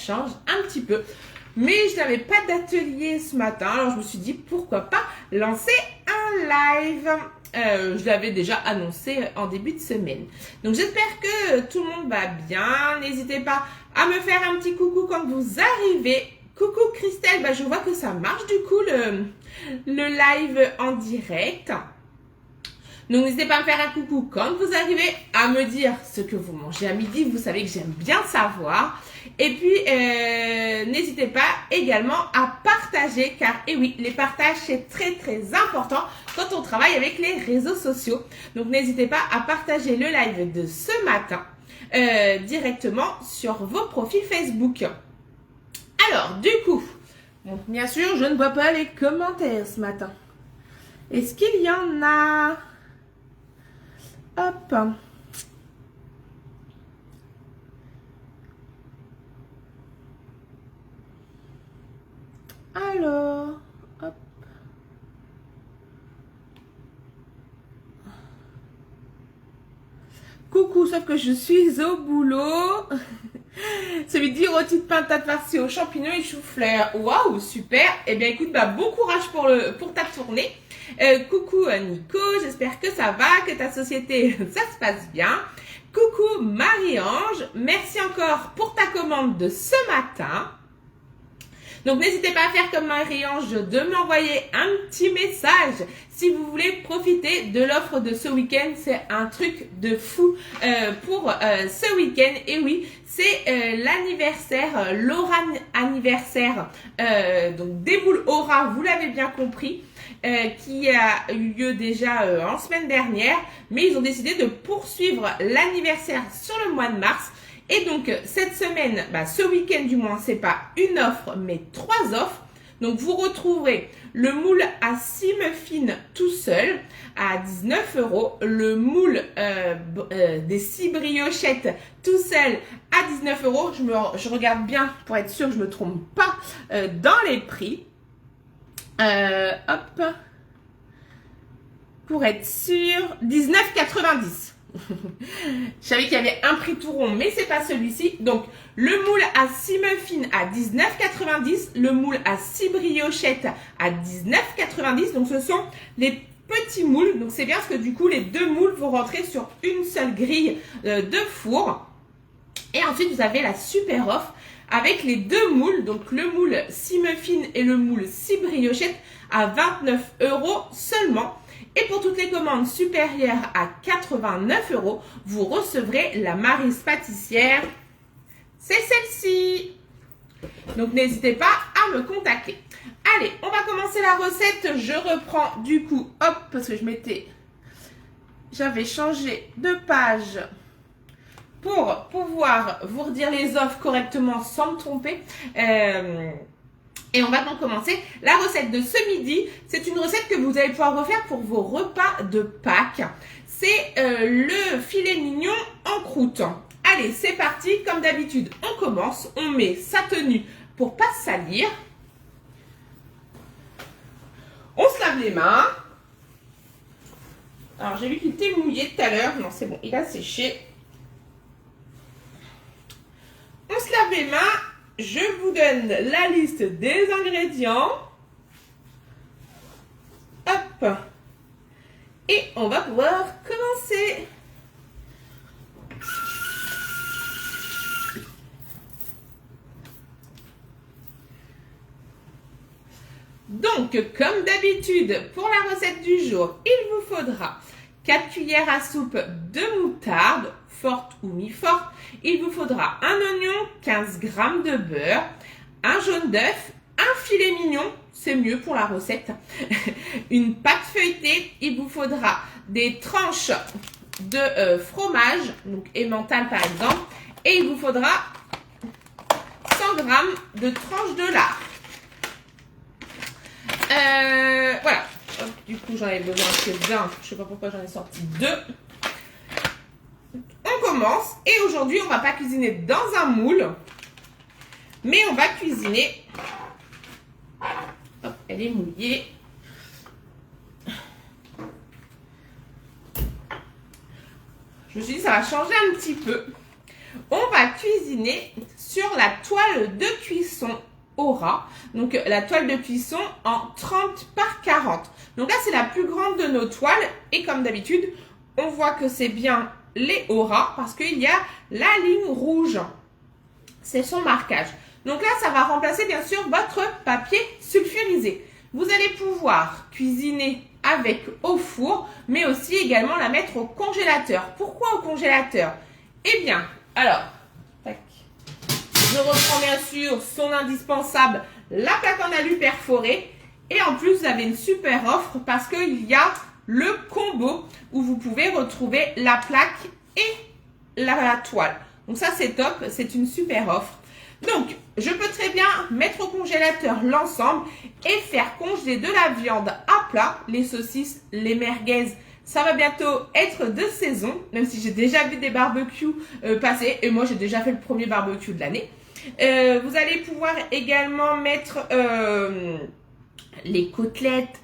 change un petit peu. Mais je n'avais pas d'atelier ce matin, alors je me suis dit pourquoi pas lancer un live. Je l'avais déjà annoncé en début de semaine. Donc j'espère que tout le monde va bien. N'hésitez pas à me faire un petit coucou quand vous arrivez. Coucou Christelle, je vois que ça marche du coup le live en direct. Donc n'hésitez pas à me faire un coucou quand vous arrivez, à me dire ce que vous mangez à midi. Vous savez que j'aime bien savoir. Et puis n'hésitez pas également à partager, car oui, les partages c'est très important quand on travaille avec les réseaux sociaux. Donc n'hésitez pas à partager le live de ce matin directement sur vos profils Facebook. Alors du coup, bon, bien sûr je ne vois pas les commentaires ce matin. Est-ce qu'il y en a? Hop. Alors, hop. Coucou, sauf que je suis au boulot. Celui dit rôti de pintade farcie aux champignons et chou-fleur. Waouh, super. Eh bien, écoute, bon courage pour ta tournée. Coucou Nico, j'espère que ça va, que ta société, ça se passe bien. Coucou Marie-Ange, merci encore pour ta commande de ce matin. Donc n'hésitez pas à faire comme Marie-Ange, de m'envoyer un petit message si vous voulez profiter de l'offre de ce week-end. C'est un truc de fou pour ce week-end. Et oui, c'est l'anniversaire, l'Aura anniversaire, donc des moules Aura, vous l'avez bien compris, qui a eu lieu déjà en semaine dernière. Mais ils ont décidé de poursuivre l'anniversaire sur le mois de mars. Et donc, cette semaine, ce week-end du moins, c'est pas une offre, mais 3 offres. Donc, vous retrouverez le moule à cime fine tout seul à 19 €. Le moule des 6 briochettes tout seul à 19 €. Je regarde bien pour être sûre que je me trompe pas dans les prix. Hop. Pour être sûre, 19,90 €. Je savais qu'il y avait un prix tout rond, mais c'est pas celui-ci. Donc, le moule à 6 muffins à 19,90 €. Le moule à 6 briochettes à 19,90 €. Donc, ce sont les petits moules. Donc, c'est bien parce que du coup, les 2 moules vont rentrer sur une seule grille de four. Et ensuite, vous avez la super offre avec les 2 moules. Donc, le moule 6 muffins et le moule 6 briochettes à 29 € seulement. Et pour toutes les commandes supérieures à 89 €, vous recevrez la Maryse pâtissière. C'est celle-ci. Donc, n'hésitez pas à me contacter. Allez, on va commencer la recette. Je reprends du coup, hop, parce que j'avais changé de page pour pouvoir vous redire les offres correctement sans me tromper. Et on va donc commencer la recette de ce midi. C'est une recette que vous allez pouvoir refaire pour vos repas de Pâques. C'est le filet mignon en croûte. Allez, c'est parti. Comme d'habitude, on commence. On met sa tenue pour pas salir. On se lave les mains. Alors, j'ai vu qu'il était mouillé tout à l'heure. Non, c'est bon, il a séché. On se lave les mains. Je vous donne la liste des ingrédients. Hop. Et on va pouvoir commencer. Donc, comme d'habitude, pour la recette du jour, il vous faudra 4 cuillères à soupe de moutarde, forte ou mi-forte. Il vous faudra un oignon, 15 g de beurre, un jaune d'œuf, un filet mignon, c'est mieux pour la recette, une pâte feuilletée. Il vous faudra des tranches de fromage, donc emmental par exemple, et il vous faudra 100 g de tranches de lard. Voilà. Hop, du coup, j'en avais besoin que d'un. Je sais pas pourquoi j'en ai sorti 2. On commence. Et aujourd'hui, on va pas cuisiner dans un moule, mais on va cuisiner. Hop, elle est mouillée. Je me suis dit, ça va changer un petit peu. On va cuisiner sur la toile de cuisson Aura. Donc la toile de cuisson en 30 par 40. Donc là, c'est la plus grande de nos toiles. Et comme d'habitude, on voit que c'est bien les Aura parce qu'il y a la ligne rouge. C'est son marquage. Donc là, ça va remplacer bien sûr votre papier sulfurisé. Vous allez pouvoir cuisiner avec au four, mais aussi également la mettre au congélateur. Pourquoi au congélateur? Eh bien, alors, tac. Je reprends bien sûr son indispensable, la plaque en alu perforée. Et en plus, vous avez une super offre parce qu'il y a le combo où vous pouvez retrouver la plaque et la toile. Donc ça, c'est top, c'est une super offre. Donc, je peux très bien mettre au congélateur l'ensemble et faire congeler de la viande à plat, les saucisses, les merguez. Ça va bientôt être de saison, même si j'ai déjà vu des barbecues passer. Et moi, j'ai déjà fait le premier barbecue de l'année. Vous allez pouvoir également mettre les côtelettes,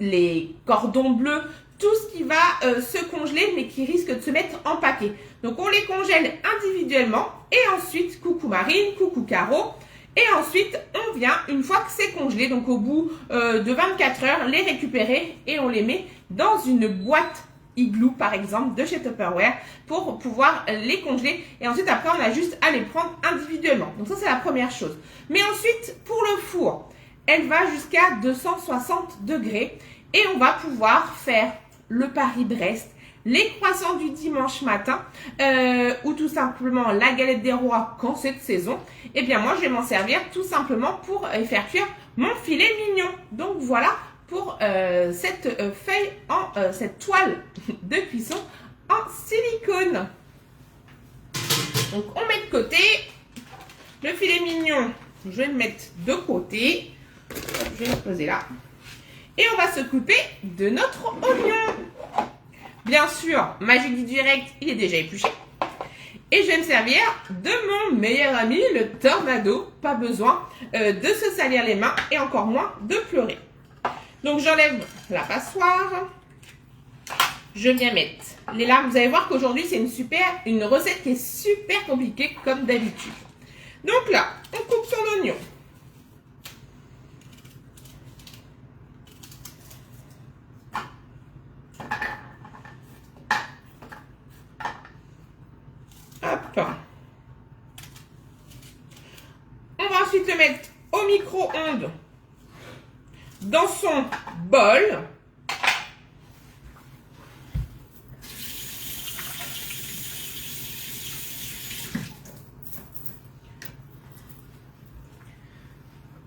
les cordons bleus, tout ce qui va se congeler, mais qui risque de se mettre en paquet. Donc, on les congèle individuellement. Et ensuite, coucou Marine, coucou Caro. Et ensuite, on vient, une fois que c'est congelé, donc au bout de 24 heures, les récupérer et on les met dans une boîte igloo, par exemple, de chez Tupperware pour pouvoir les congeler. Et ensuite, après, on a juste à les prendre individuellement. Donc ça, c'est la première chose. Mais ensuite, pour le four, elle va jusqu'à 260 degrés. Et on va pouvoir faire le Paris-Brest, les croissants du dimanche matin ou tout simplement la galette des rois quand c'est de saison. Et bien moi, je vais m'en servir tout simplement pour faire cuire mon filet mignon. Donc voilà pour cette feuille, cette toile de cuisson en silicone. Donc on met de côté. Le filet mignon, je vais le mettre de côté. Je vais le poser là. Et on va s'occuper de notre oignon. Bien sûr, Magique du Direct, il est déjà épluché. Et je vais me servir de mon meilleur ami, le Tornado. Pas besoin de se salir les mains et encore moins de pleurer. Donc j'enlève la passoire. Je viens mettre les lames. Vous allez voir qu'aujourd'hui, c'est une recette qui est super compliquée comme d'habitude. Donc là, on coupe son oignon. Hop. On va ensuite le mettre au micro-ondes dans son bol.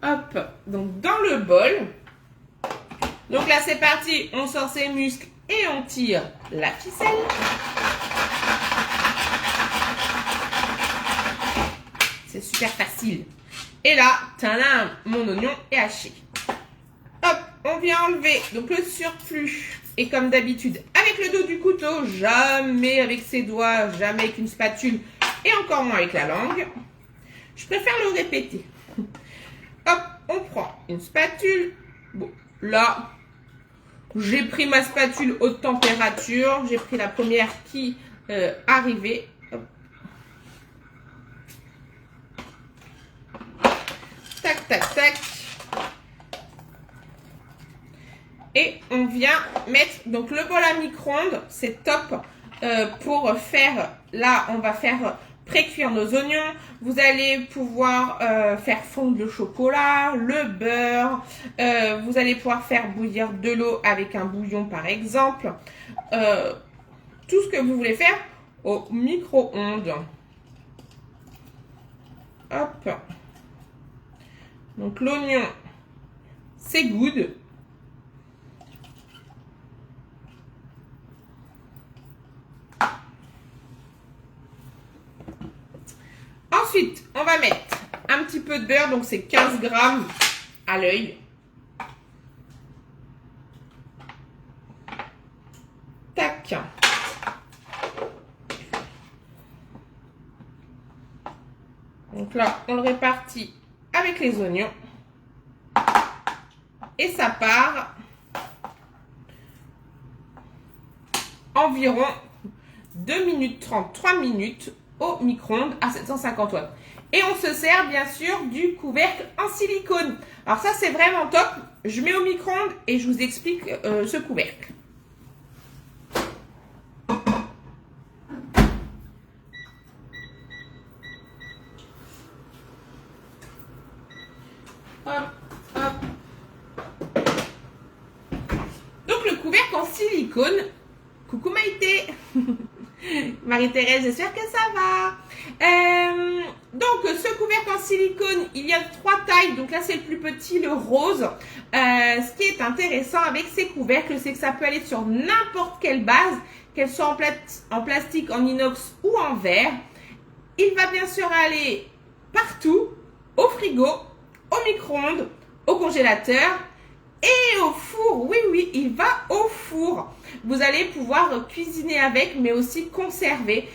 Hop, donc dans le bol. Donc là, c'est parti, on sort ses muscles et on tire la ficelle. C'est super facile. Et là, tadam, mon oignon est haché. Hop, on vient enlever donc le surplus. Et comme d'habitude, avec le dos du couteau, jamais avec ses doigts, jamais avec une spatule et encore moins avec la langue. Je préfère le répéter. Hop, on prend une spatule. Bon, là, j'ai pris ma spatule haute température. J'ai pris la première qui arrivait. Hop. Tac, tac, tac. Et on vient mettre donc le bol à micro-ondes. C'est top pour faire, là, on va faire pré-cuire nos oignons. Vous allez pouvoir faire fondre le chocolat, le beurre. Vous allez pouvoir faire bouillir de l'eau avec un bouillon par exemple. Tout ce que vous voulez faire au micro-ondes. Hop. Donc l'oignon, c'est good. Ensuite, on va mettre un petit peu de beurre, donc c'est 15 grammes à l'œil. Tac. Donc là, on le répartit avec les oignons. Et ça part environ 2 minutes 30, 3 minutes au micro-ondes à 750 watts. Et on se sert bien sûr du couvercle en silicone. Alors ça c'est vraiment top. Je mets au micro-ondes et je vous explique ce couvercle. Hop, hop. Donc le couvercle en silicone. Coucou Maïté. Marie-Thérèse, j'espère que ça va. Donc ce couvercle en silicone, il y a 3 tailles. Donc là c'est le plus petit, le rose. Ce qui est intéressant avec ces couvercles, c'est que ça peut aller sur n'importe quelle base, qu'elle soit en plastique, en inox ou en verre. Il va bien sûr aller partout, au frigo, au micro-ondes, au congélateur et au four. Oui, oui, il va au four. Vous allez pouvoir cuisiner avec, mais aussi conserver.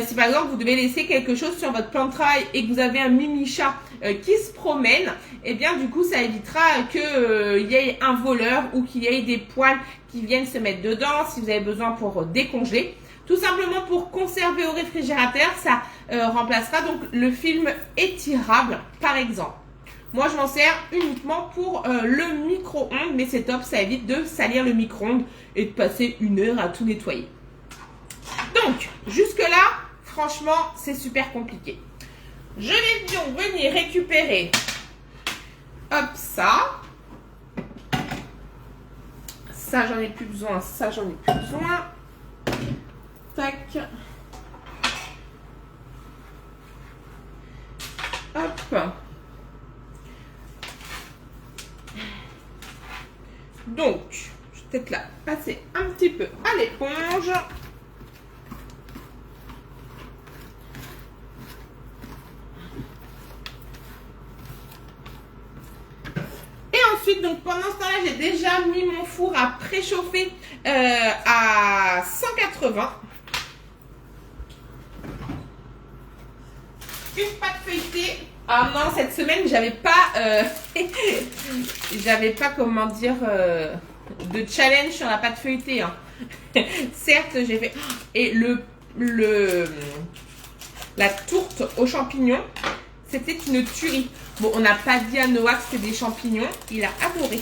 Si par exemple, vous devez laisser quelque chose sur votre plan de travail et que vous avez un mimi-chat qui se promène, eh bien, du coup, ça évitera qu'il y ait un voleur ou qu'il y ait des poils qui viennent se mettre dedans si vous avez besoin pour décongeler. Tout simplement pour conserver au réfrigérateur, ça remplacera donc le film étirable, par exemple. Moi, je m'en sers uniquement pour le micro-ondes, mais c'est top, ça évite de salir le micro-ondes et de passer 1 heure à tout nettoyer. Donc, jusque-là, franchement, c'est super compliqué. Je vais donc venir récupérer, hop, ça. Ça, j'en ai plus besoin, ça, j'en ai plus besoin. Tac. Hop. Donc, je vais peut-être la passer un petit peu à l'éponge. Et ensuite, donc pendant ce temps-là, j'ai déjà mis mon four à préchauffer à 180. Une pâte feuilletée. Ah non, cette semaine, j'avais pas, comment dire, de challenge sur la pâte feuilletée. Hein. Certes, j'ai fait... Et la tourte aux champignons, c'était une tuerie. Bon, on n'a pas dit à Noah que c'était des champignons. Il a adoré.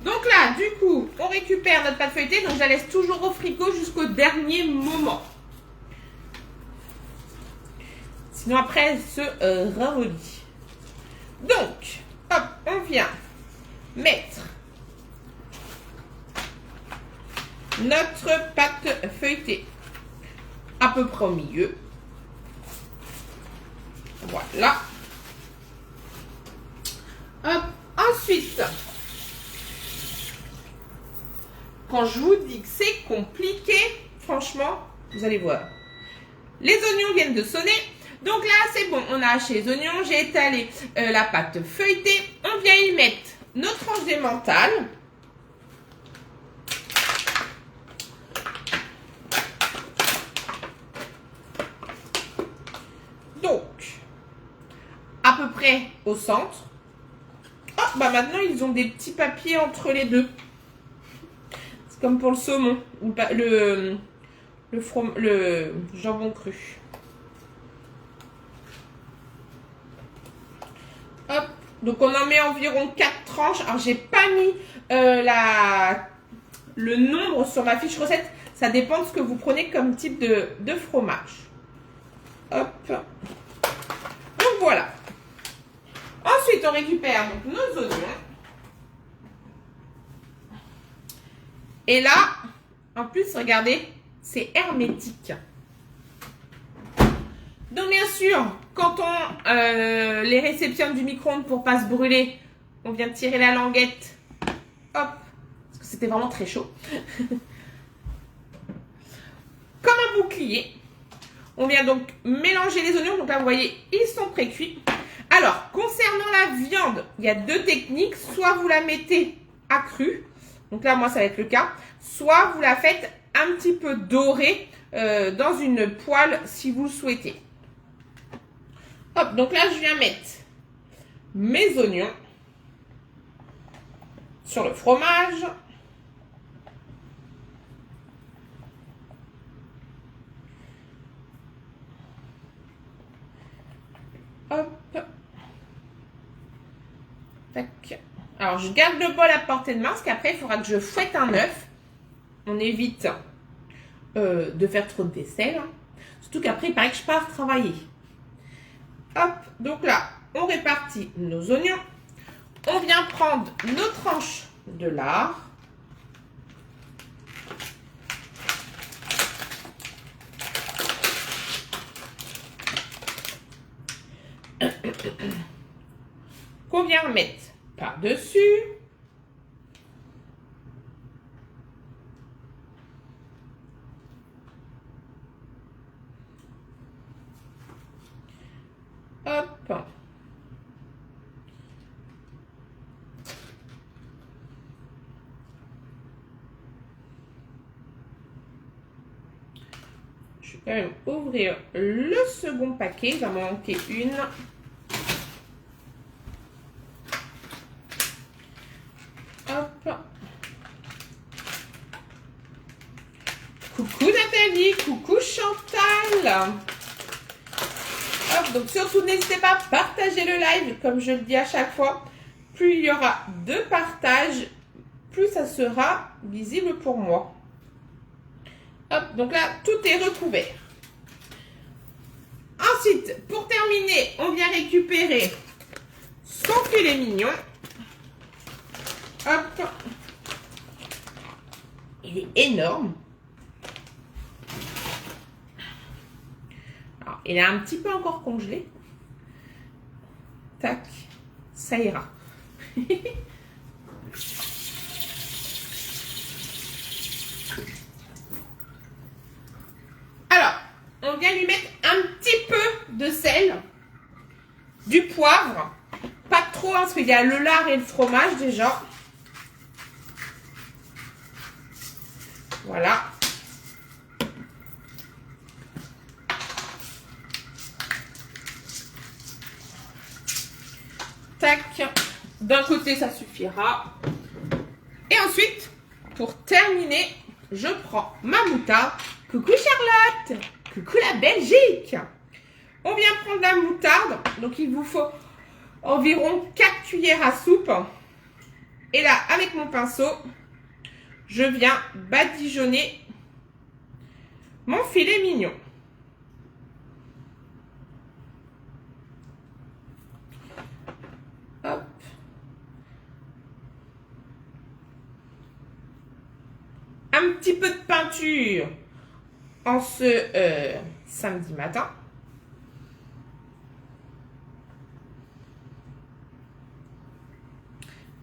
Donc là, du coup, on récupère notre pâte feuilletée. Donc, je la laisse toujours au frigo jusqu'au dernier moment. Sinon, après, elle se ramollit. Donc, hop, on vient mettre notre pâte feuilletée à peu près au milieu. Voilà. Hop, ensuite... Quand je vous dis que c'est compliqué, franchement, vous allez voir. Les oignons viennent de sonner. Donc là, c'est bon. On a haché les oignons. J'ai étalé la pâte feuilletée. On vient y mettre nos tranches d'emmental. Donc, à peu près au centre. Oh, bah maintenant, ils ont des petits papiers entre les deux. Comme pour le saumon, ou le jambon cru. Hop, donc on en met environ 4 tranches. Alors j'ai pas mis le nombre sur ma fiche recette. Ça dépend de ce que vous prenez comme type de fromage. Hop. Donc voilà. Ensuite on récupère donc nos oignons. Et là, en plus, regardez, c'est hermétique. Donc bien sûr, quand on les réceptionne du micro-ondes pour pas se brûler, on vient tirer la languette. Hop, parce que c'était vraiment très chaud. Comme un bouclier. On vient donc mélanger les oignons. Donc là, vous voyez, ils sont pré-cuits. Alors, concernant la viande, il y a 2 techniques. Soit vous la mettez à cru. Donc là, moi, ça va être le cas. Soit vous la faites un petit peu dorée dans une poêle si vous le souhaitez. Hop, donc là, je viens mettre mes oignons sur le fromage. Alors, je garde le bol à portée de main parce qu'après, il faudra que je fouette un œuf. On évite de faire trop de vaisselle. Surtout qu'après, il paraît que je pars travailler. Hop, donc là, on répartit nos oignons. On vient prendre nos tranches de lard. Qu'on vient remettre par-dessus. Hop. Je vais quand même ouvrir le second paquet. Il va m'en manquer une. Hop. Coucou Nathalie, coucou Chantal. Hop, donc surtout n'hésitez pas à partager le live, comme je le dis à chaque fois. Plus il y aura de partage, plus ça sera visible pour moi. Hop, donc là, tout est recouvert. Ensuite, pour terminer, on vient récupérer son filet mignon. Hop. Il est énorme. Alors, il est un petit peu encore congelé. Tac, ça ira. Alors, on vient lui mettre un petit peu de sel, du poivre, pas trop hein, parce qu'il y a le lard et le fromage déjà. Voilà. Tac. D'un côté, ça suffira. Et ensuite, pour terminer, je prends ma moutarde. Coucou Charlotte. Coucou la Belgique. On vient prendre la moutarde. Donc, il vous faut environ 4 cuillères à soupe. Et là, avec mon pinceau, je viens badigeonner mon filet mignon. Hop. Un petit peu de peinture en ce samedi matin.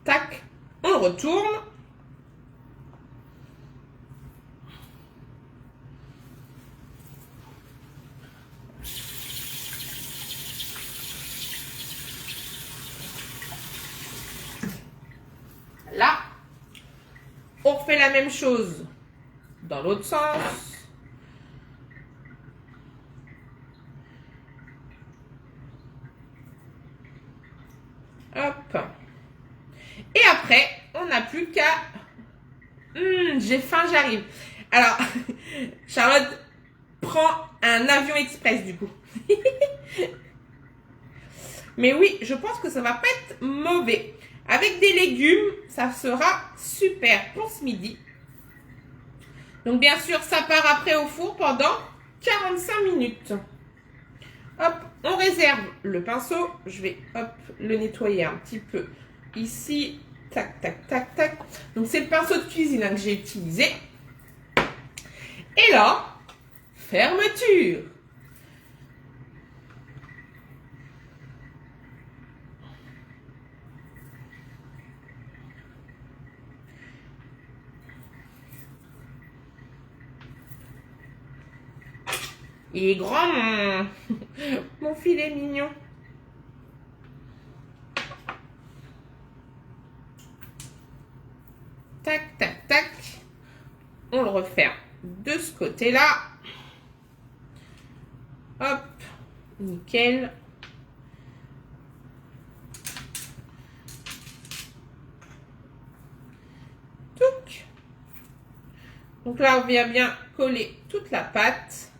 Tac, on le retourne. Là, on refait la même chose dans l'autre sens. Hop. Et après, on n'a plus qu'à... j'ai faim, j'arrive. Alors, Charlotte prend un avion express du coup. Mais oui, je pense que ça va pas être mauvais. Avec des légumes, ça sera super pour ce midi. Donc bien sûr, ça part après au four pendant 45 minutes. Hop, on réserve le pinceau. Je vais hop, le nettoyer un petit peu ici. Tac, tac, tac, tac. Donc c'est le pinceau de cuisine hein, que j'ai utilisé. Et là, fermeture. Il est grand mon filet mignon. Tac, tac, tac. On le referme de ce côté-là. Hop, nickel. Touc. Donc là, on vient bien coller toute la pâte.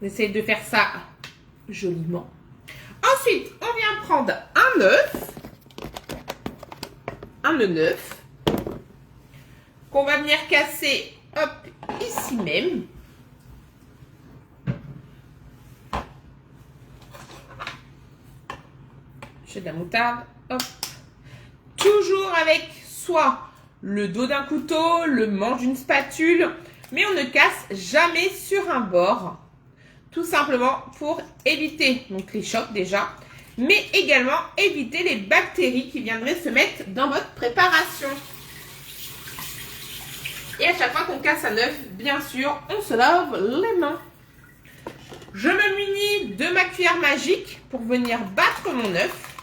On essaie de faire ça joliment. Ensuite, on vient prendre un œuf. Un œuf. Qu'on va venir casser, hop, ici même. J'ai de la moutarde, hop. Toujours avec soit le dos d'un couteau, le manche d'une spatule, mais on ne casse jamais sur un bord. Tout simplement pour éviter donc les chocs déjà, mais également éviter les bactéries qui viendraient se mettre dans votre préparation. Et à chaque fois qu'on casse un œuf, bien sûr, on se lave les mains. Je me munis de ma cuillère magique pour venir battre mon œuf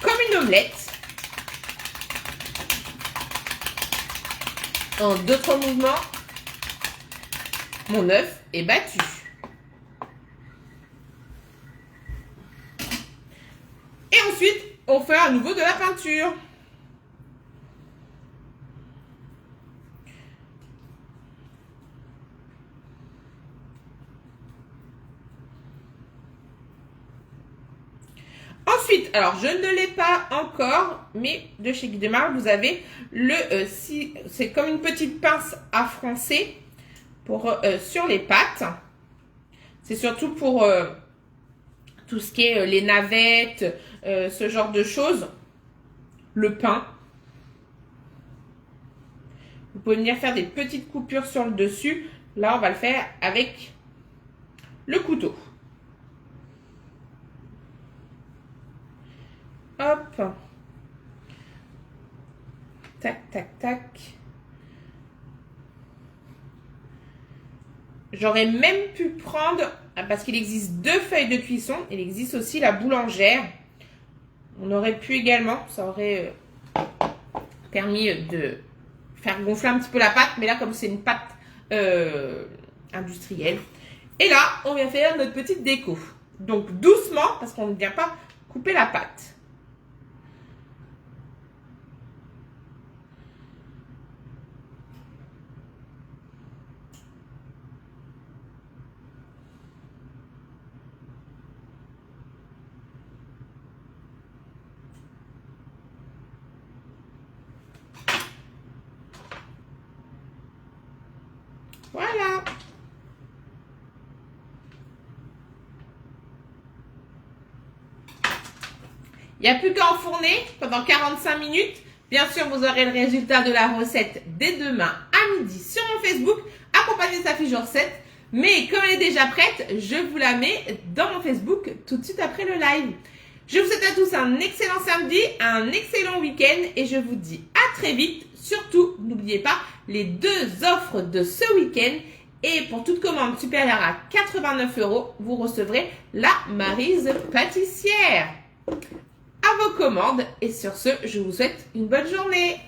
comme une omelette. En d'autres mouvements, mon œuf est battu. Et ensuite, on fait à nouveau de la peinture. Ensuite, alors je ne l'ai pas encore, mais de chez Guy Demarle, vous avez le, c'est comme une petite pince à froncer pour, sur les pâtes. C'est surtout pour tout ce qui est les navettes, ce genre de choses. Le pain. Vous pouvez venir faire des petites coupures sur le dessus. Là, on va le faire avec le couteau. Hop. Tac, tac, tac. J'aurais même pu prendre, parce qu'il existe 2 feuilles de cuisson, il existe aussi la boulangère. On aurait pu également, ça aurait permis de faire gonfler un petit peu la pâte, mais là comme c'est une pâte industrielle. Et là, on vient faire notre petite déco. Donc doucement, parce qu'on ne vient pas couper la pâte. Voilà. Il n'y a plus qu'à enfourner pendant 45 minutes. Bien sûr, vous aurez le résultat de la recette dès demain à midi sur mon Facebook, accompagné de sa fiche de recette. Mais comme elle est déjà prête, je vous la mets dans mon Facebook tout de suite après le live. Je vous souhaite à tous un excellent samedi, un excellent week-end et je vous dis à très vite. Surtout, n'oubliez pas les 2 offres de ce week-end. Et pour toute commande supérieure à 89 €, vous recevrez la Maryse pâtissière. À vos commandes. Et sur ce, je vous souhaite une bonne journée.